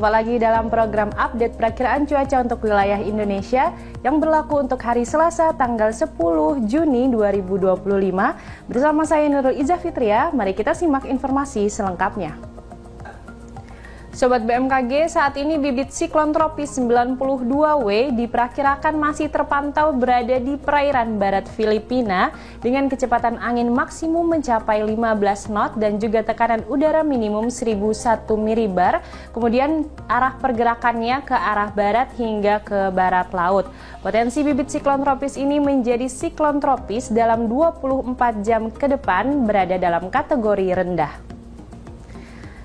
Jumpa lagi dalam program update perakiraan cuaca untuk wilayah Indonesia yang berlaku untuk hari Selasa tanggal 10 Juni 2025. Bersama saya Nurul Iza Fitria, mari kita simak informasi selengkapnya. Sobat BMKG, saat ini bibit siklon tropis 92W diperkirakan masih terpantau berada di perairan barat Filipina dengan kecepatan angin maksimum mencapai 15 knot dan juga tekanan udara minimum 1001 milibar. Kemudian arah pergerakannya ke arah barat hingga ke barat laut. Potensi bibit siklon tropis ini menjadi siklon tropis dalam 24 jam ke depan berada dalam kategori rendah.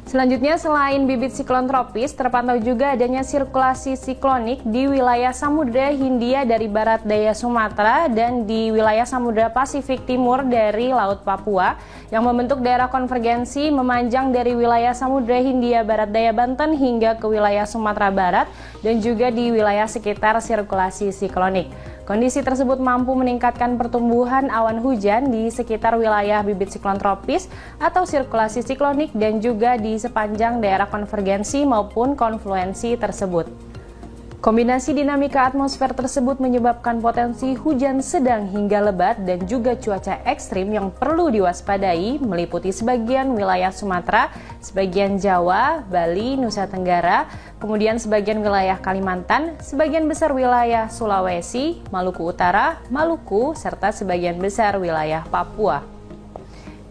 Selanjutnya, selain bibit siklon tropis, terpantau juga adanya sirkulasi siklonik di wilayah Samudra Hindia dari barat daya Sumatera dan di wilayah Samudra Pasifik Timur dari Laut Papua yang membentuk daerah konvergensi memanjang dari wilayah Samudra Hindia barat daya Banten hingga ke wilayah Sumatera Barat dan juga di wilayah sekitar sirkulasi siklonik. Kondisi tersebut mampu meningkatkan pertumbuhan awan hujan di sekitar wilayah bibit siklon tropis atau sirkulasi siklonik dan juga di sepanjang daerah konvergensi maupun konfluensi tersebut. Kombinasi dinamika atmosfer tersebut menyebabkan potensi hujan sedang hingga lebat dan juga cuaca ekstrim yang perlu diwaspadai meliputi sebagian wilayah Sumatera, sebagian Jawa, Bali, Nusa Tenggara, kemudian sebagian wilayah Kalimantan, sebagian besar wilayah Sulawesi, Maluku Utara, Maluku, serta sebagian besar wilayah Papua.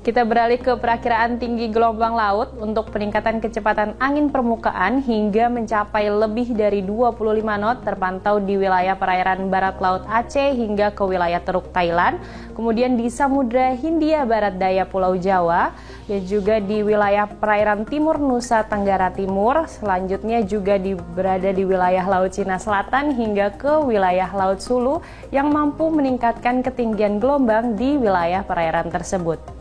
Kita beralih ke perakiraan tinggi gelombang laut untuk peningkatan kecepatan angin permukaan hingga mencapai lebih dari 25 knot terpantau di wilayah perairan barat laut Aceh hingga ke wilayah Teluk Thailand, kemudian di Samudra Hindia barat daya Pulau Jawa, dan juga di wilayah perairan timur Nusa Tenggara Timur, selanjutnya juga berada di wilayah Laut Cina Selatan hingga ke wilayah Laut Sulu yang mampu meningkatkan ketinggian gelombang di wilayah perairan tersebut.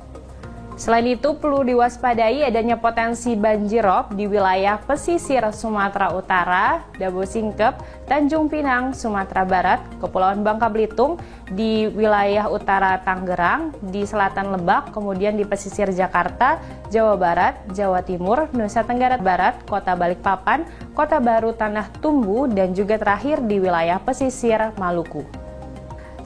Selain itu, perlu diwaspadai adanya potensi banjirop di wilayah pesisir Sumatera Utara, Dabo Singkep, Tanjung Pinang, Sumatera Barat, Kepulauan Bangka Belitung, di wilayah utara Tangerang, di selatan Lebak, kemudian di pesisir Jakarta, Jawa Barat, Jawa Timur, Nusa Tenggara Barat, Kota Balikpapan, Kota Baru Tanah Tumbu, dan juga terakhir di wilayah pesisir Maluku.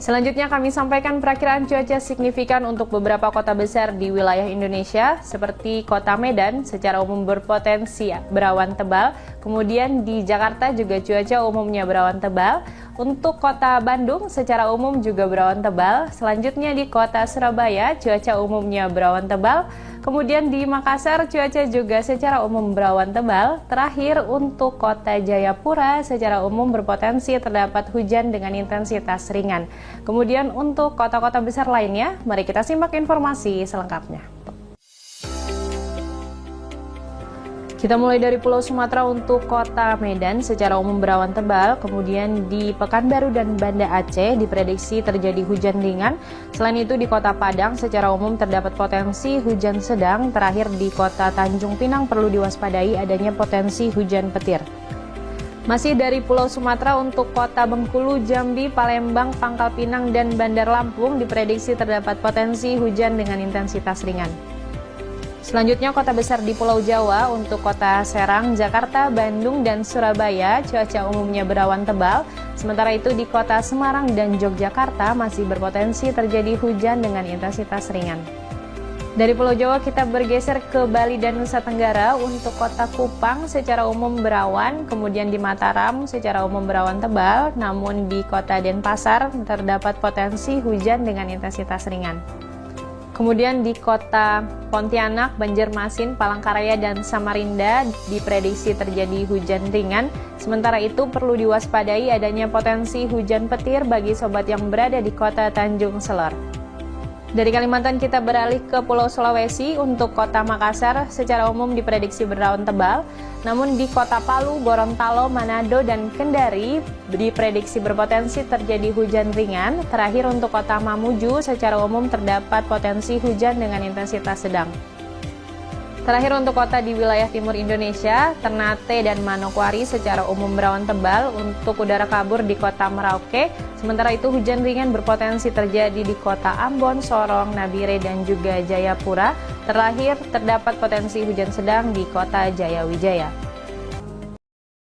Selanjutnya kami sampaikan perakiraan cuaca signifikan untuk beberapa kota besar di wilayah Indonesia seperti Kota Medan secara umum berpotensi berawan tebal, kemudian di Jakarta juga cuaca umumnya berawan tebal, untuk Kota Bandung secara umum juga berawan tebal, selanjutnya di Kota Surabaya cuaca umumnya berawan tebal, kemudian di Makassar cuaca juga secara umum berawan tebal, terakhir untuk Kota Jayapura secara umum berpotensi terdapat hujan dengan intensitas ringan. Kemudian untuk kota-kota besar lainnya, mari kita simak informasi selengkapnya. Kita mulai dari Pulau Sumatera untuk Kota Medan secara umum berawan tebal, kemudian di Pekanbaru dan Banda Aceh diprediksi terjadi hujan ringan. Selain itu di Kota Padang secara umum terdapat potensi hujan sedang, terakhir di Kota Tanjung Pinang perlu diwaspadai adanya potensi hujan petir. Masih dari Pulau Sumatera untuk Kota Bengkulu, Jambi, Palembang, Pangkal Pinang, dan Bandar Lampung diprediksi terdapat potensi hujan dengan intensitas ringan. Selanjutnya kota besar di Pulau Jawa untuk Kota Serang, Jakarta, Bandung, dan Surabaya cuaca umumnya berawan tebal. Sementara itu di Kota Semarang dan Yogyakarta masih berpotensi terjadi hujan dengan intensitas ringan. Dari Pulau Jawa kita bergeser ke Bali dan Nusa Tenggara untuk Kota Kupang secara umum berawan, kemudian di Mataram secara umum berawan tebal, namun di Kota Denpasar terdapat potensi hujan dengan intensitas ringan. Kemudian di Kota Pontianak, Banjarmasin, Palangkaraya, dan Samarinda diprediksi terjadi hujan ringan. Sementara itu perlu diwaspadai adanya potensi hujan petir bagi sobat yang berada di Kota Tanjung Selor. Dari Kalimantan kita beralih ke Pulau Sulawesi untuk Kota Makassar secara umum diprediksi berawan tebal, namun di Kota Palu, Gorontalo, Manado, dan Kendari diprediksi berpotensi terjadi hujan ringan. Terakhir untuk Kota Mamuju secara umum terdapat potensi hujan dengan intensitas sedang. Terakhir untuk kota di wilayah timur Indonesia, Ternate dan Manokwari secara umum berawan tebal, untuk udara kabur di Kota Merauke. Sementara itu hujan ringan berpotensi terjadi di Kota Ambon, Sorong, Nabire, dan juga Jayapura. Terakhir terdapat potensi hujan sedang di Kota Jayawijaya.